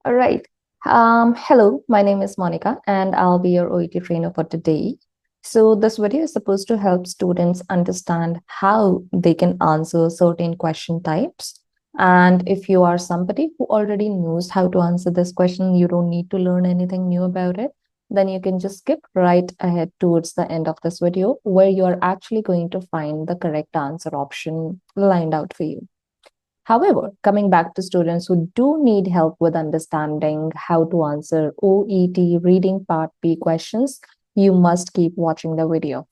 All right. Hello, my name is Monica, and I'll be your OET trainer for today. So, this video is supposed to help students understand how they can answer certain question types. And if you are somebody who already knows how to answer this question, you don't need to learn anything new about it, then you can just skip right ahead towards the end of this video where you are actually going to find the correct answer option lined out for you. However, coming back to students who do need help with understanding how to answer OET reading part B questions, you must keep watching the video.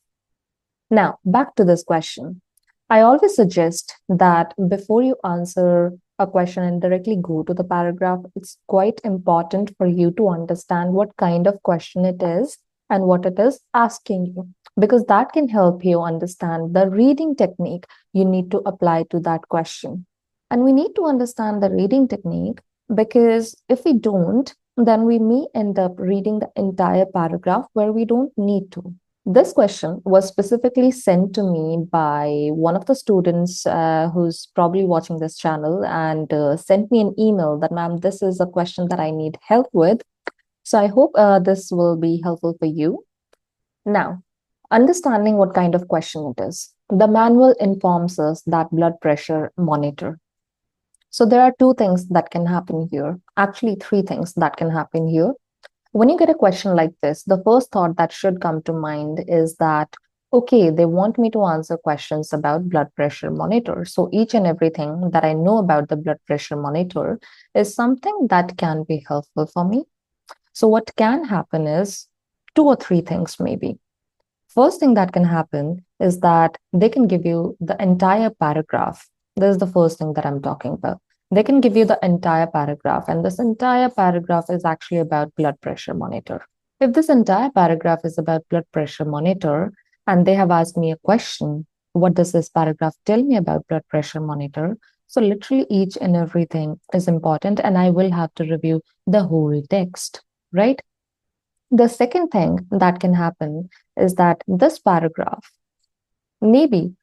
Now, back to this question. I always suggest that before you answer a question and directly go to the paragraph, it's quite important for you to understand what kind of question it is and what it is asking you, because that can help you understand the reading technique you need to apply to that question. And we need to understand the reading technique because if we don't, then we may end up reading the entire paragraph where we don't need to. This question was specifically sent to me by one of the students who's probably watching this channel and sent me an email that, ma'am, this is a question that I need help with. So I hope this will be helpful for you. Now, understanding what kind of question it is. The manual informs us that blood pressure monitor. So there are two things that can happen here. Actually, three things that can happen here. When you get a question like this, the first thought that should come to mind is that, okay, they want me to answer questions about blood pressure monitor. So each and everything that I know about the blood pressure monitor is something that can be helpful for me. So what can happen is two or three things maybe. First thing that can happen is that they can give you the entire paragraph. This is the first thing that I'm talking about. They can give you the entire paragraph, and this entire paragraph is actually about blood pressure monitor. If this entire paragraph is about blood pressure monitor, and they have asked me a question, what does this paragraph tell me about blood pressure monitor? So literally each and everything is important, and I will have to review the whole text, right? The second thing that can happen is that this paragraph maybe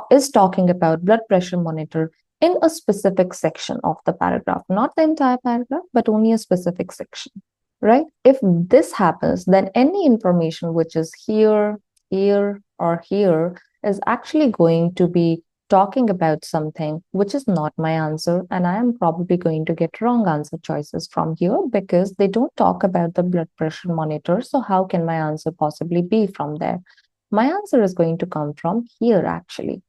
is talking about blood pressure monitor in a specific section of the paragraph, not the entire paragraph, but only a specific section, right? If this happens, then any information which is here, here, or here is actually going to be talking about something which is not my answer, and I am probably going to get wrong answer choices from here because they don't talk about the blood pressure monitor. So how can my answer possibly be from there? My answer is going to come from here actually,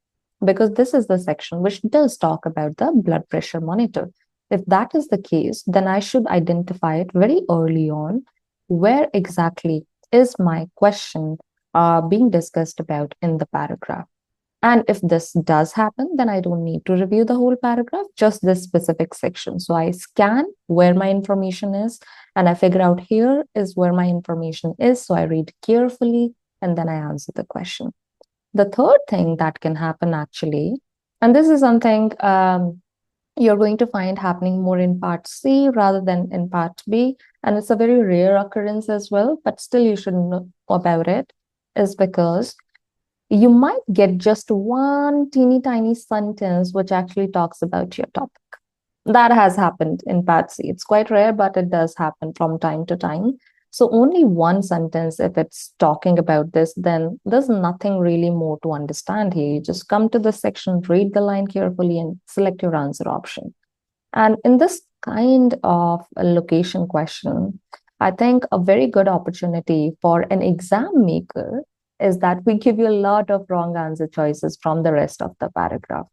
because this is the section which does talk about the blood pressure monitor. If that is the case, then I should identify it very early on. Where exactly is my question being discussed about in the paragraph? And if this does happen, then I don't need to review the whole paragraph, just this specific section. So I scan where my information is, and I figure out here is where my information is. So I read carefully, and then I answer the question. The third thing that can happen actually, and this is something you're going to find happening more in part C rather than in part B, and it's a very rare occurrence as well, but still you should know about it, is because you might get just one teeny tiny sentence which actually talks about your topic. That has happened in part C. It's quite rare, but it does happen from time to time. So only one sentence, if it's talking about this, then there's nothing really more to understand here. You just come to the section, read the line carefully, and select your answer option. And in this kind of a location question, I think a very good opportunity for an exam maker is that we give you a lot of wrong answer choices from the rest of the paragraph.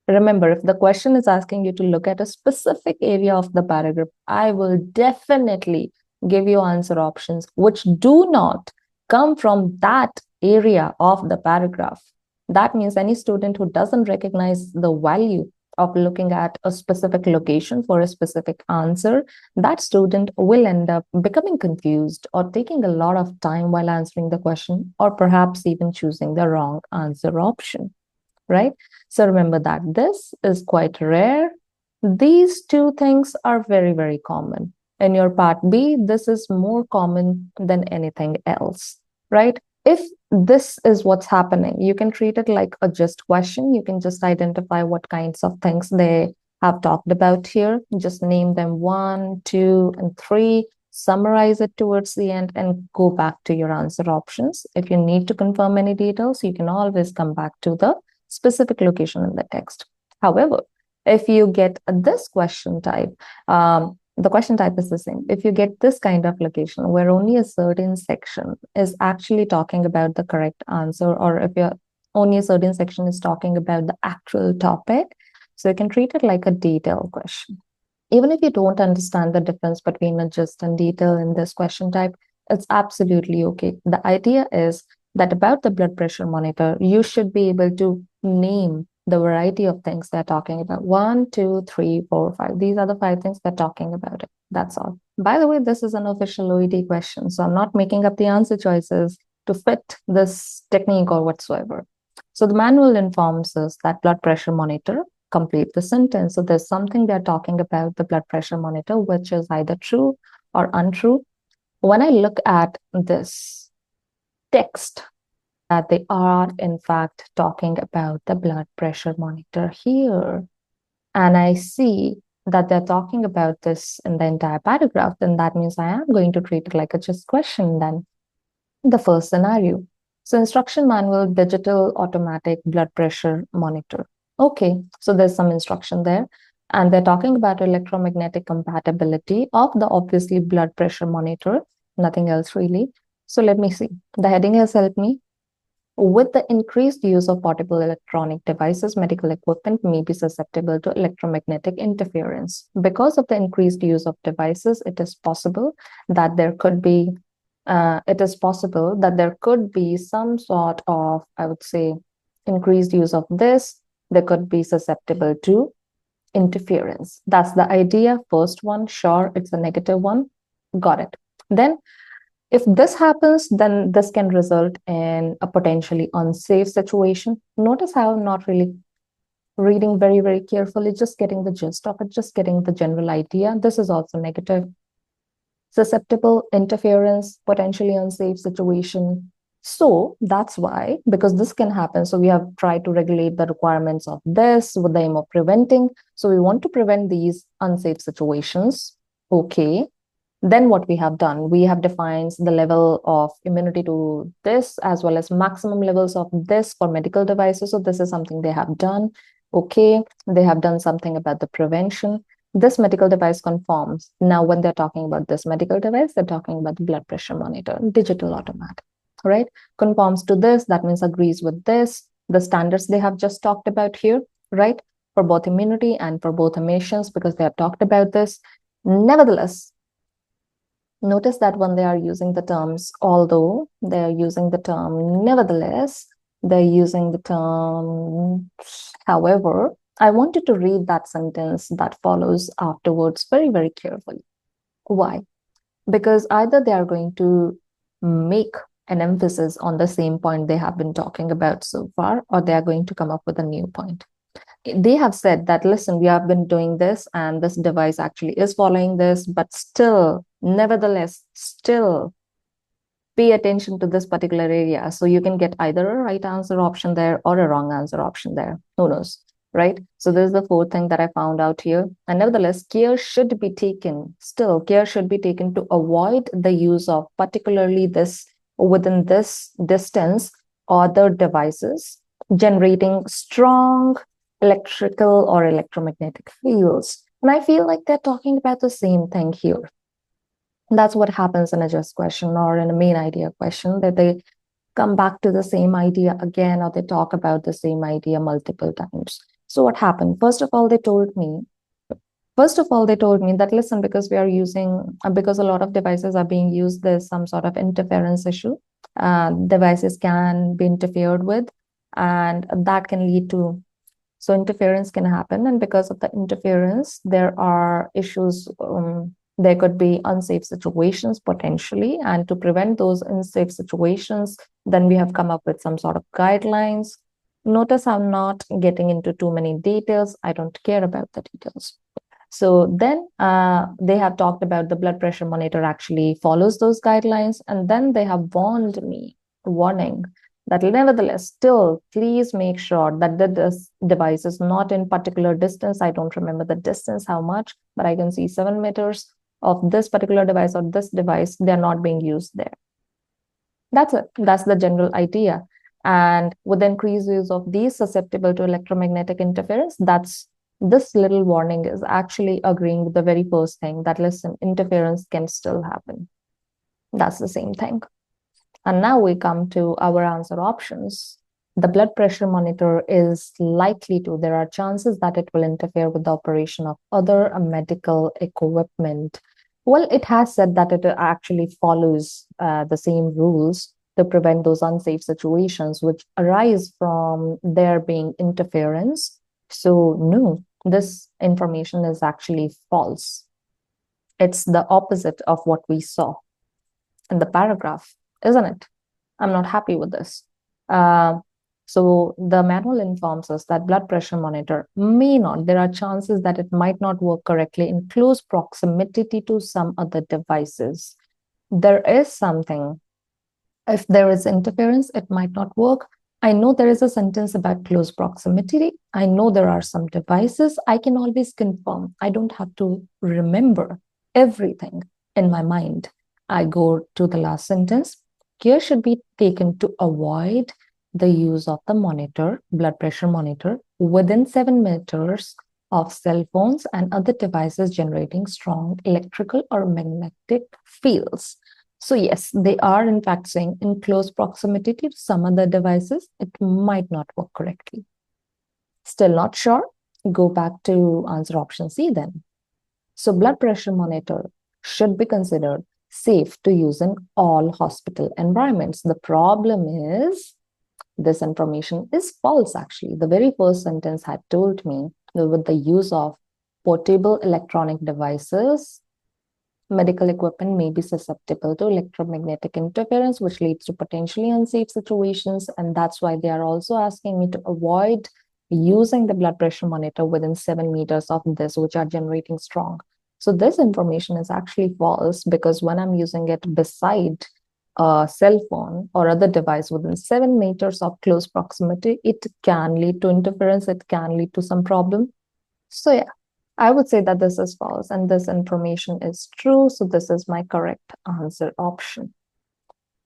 Remember, if the question is asking you to look at a specific area of the paragraph, I will definitely give you answer options which do not come from that area of the paragraph. That means any student who doesn't recognize the value of looking at a specific location for a specific answer, that student will end up becoming confused or taking a lot of time while answering the question, or perhaps even choosing the wrong answer option, right? So remember that this is quite rare. These two things are very, very common. In your part B, this is more common than anything else, right? If this is what's happening, you can treat it like a just question. You can just identify what kinds of things they have talked about here. Just name them 1, 2, and 3, summarize it towards the end, and go back to your answer options. If you need to confirm any details, you can always come back to the specific location in the text. However, if you get this question type, the question type is the same. If you get this kind of location where only a certain section is actually talking about the correct answer, or if you're only a certain section is talking about the actual topic, so you can treat it like a detail question. Even if you don't understand the difference between a gist and detail in this question type, it's absolutely okay. The idea is that about the blood pressure monitor, you should be able to name the variety of things they're talking about. 1, 2, 3, 4, 5. These are the 5 things they're talking about it. That's all. By the way, this is an official OET question, so I'm not making up the answer choices to fit this technique or whatsoever. So the manual informs us that blood pressure monitor, complete the sentence. So there's something they're talking about the blood pressure monitor, which is either true or untrue. When I look at this text, that they are in fact talking about the blood pressure monitor here, and I see that they're talking about this in the entire paragraph, then that means I am going to treat it like a just question then. The first scenario. So instruction manual, digital automatic blood pressure monitor. Okay, so there's some instruction there. And they're talking about electromagnetic compatibility of the obviously blood pressure monitor, nothing else really. So let me see. The heading has helped me. With the increased use of portable electronic devices, medical equipment may be susceptible to electromagnetic interference. Because of the increased use of devices, it is possible that there could be some sort of, I would say, increased use of this. They could be susceptible to interference. That's the idea. First one, sure, it's a negative one. Got it. Then if this happens, then this can result in a potentially unsafe situation. Notice how I'm not really reading very, very carefully, just getting the gist of it, just getting the general idea. This is also negative. Susceptible, interference, potentially unsafe situation. So that's why, because this can happen, so we have tried to regulate the requirements of this with the aim of preventing. So we want to prevent these unsafe situations. Okay. Then what we have done, we have defined the level of immunity to this as well as maximum levels of this for medical devices. So this is something they have done. Okay, they have done something about the prevention. This medical device conforms. Now, when they're talking about this medical device, they're talking about the blood pressure monitor, digital automatic, right? Conforms to this, that means agrees with this, the standards they have just talked about here, right? For both immunity and for both emissions, because they have talked about this. Nevertheless, notice that when they are using the terms, although they are using the term, nevertheless, they're using the term, however, I want you to read that sentence that follows afterwards very, very carefully. Why? Because either they are going to make an emphasis on the same point they have been talking about so far, or they are going to come up with a new point. They have said that, listen, we have been doing this and this device actually is following this, but still, nevertheless, still pay attention to this particular area. So you can get either a right answer option there or a wrong answer option there. Who knows, right? So this is the fourth thing that I found out here. And nevertheless, care should be taken, still care should be taken to avoid the use of particularly this within this distance other devices generating strong electrical or electromagnetic fields. And I feel like they're talking about the same thing here. That's what happens in a just question or in a main idea question, that they come back to the same idea again, or they talk about the same idea multiple times. So what happened? First of all, they told me that, listen, because we are using, because a lot of devices are being used, there's some sort of interference issue. Devices can be interfered with, and that can lead to, so interference can happen. And because of the interference, there are issues. There could be unsafe situations potentially. And to prevent those unsafe situations, then we have come up with some sort of guidelines. Notice I'm not getting into too many details. I don't care about the details. So then they have talked about the blood pressure monitor actually follows those guidelines. And then they have warning That nevertheless, still, please make sure that this device is not in particular distance. I don't remember the distance, how much, but I can see 7 meters of this particular device or this device, they're not being used there. That's it. That's the general idea. And with increased use of these susceptible to electromagnetic interference, that's this little warning is actually agreeing with the very first thing that listen, interference can still happen. That's the same thing. And now we come to our answer options. The blood pressure monitor is likely to, there are chances that it will interfere with the operation of other medical equipment. Well, it has said that it actually follows the same rules to prevent those unsafe situations which arise from there being interference. So, no, this information is actually false. It's the opposite of what we saw in the paragraph, isn't it? I'm not happy with this. So the manual informs us that blood pressure monitor may not, there are chances that it might not work correctly in close proximity to some other devices. There is something, if there is interference, it might not work. I know there is a sentence about close proximity. I know there are some devices. I can always confirm. I don't have to remember everything in my mind. I go to the last sentence. Care should be taken to avoid the use of the monitor, blood pressure monitor, within 7 meters of cell phones and other devices generating strong electrical or magnetic fields. So yes, they are in fact saying in close proximity to some other devices, it might not work correctly. Still not sure? Go back to answer option C then. So blood pressure monitor should be considered safe to use in all hospital environments. The problem is this information is false actually. The very first sentence had told me that with the use of portable electronic devices, medical equipment may be susceptible to electromagnetic interference, which leads to potentially unsafe situations. And that's why they are also asking me to avoid using the blood pressure monitor within 7 meters of this, which are generating strong. So this information is actually false because when I'm using it beside a cell phone or other device within 7 meters of close proximity, it can lead to interference, it can lead to some problem. So yeah, I would say that this is false and this information is true. So this is my correct answer option.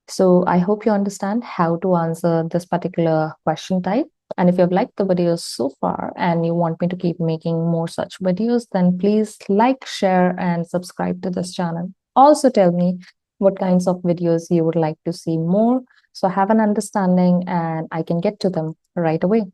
So I hope you understand how to answer this particular question type. And if you've liked the videos so far and you want me to keep making more such videos, then please like, share, and subscribe to this channel. Also tell me what kinds of videos you would like to see more. So have an understanding and I can get to them right away.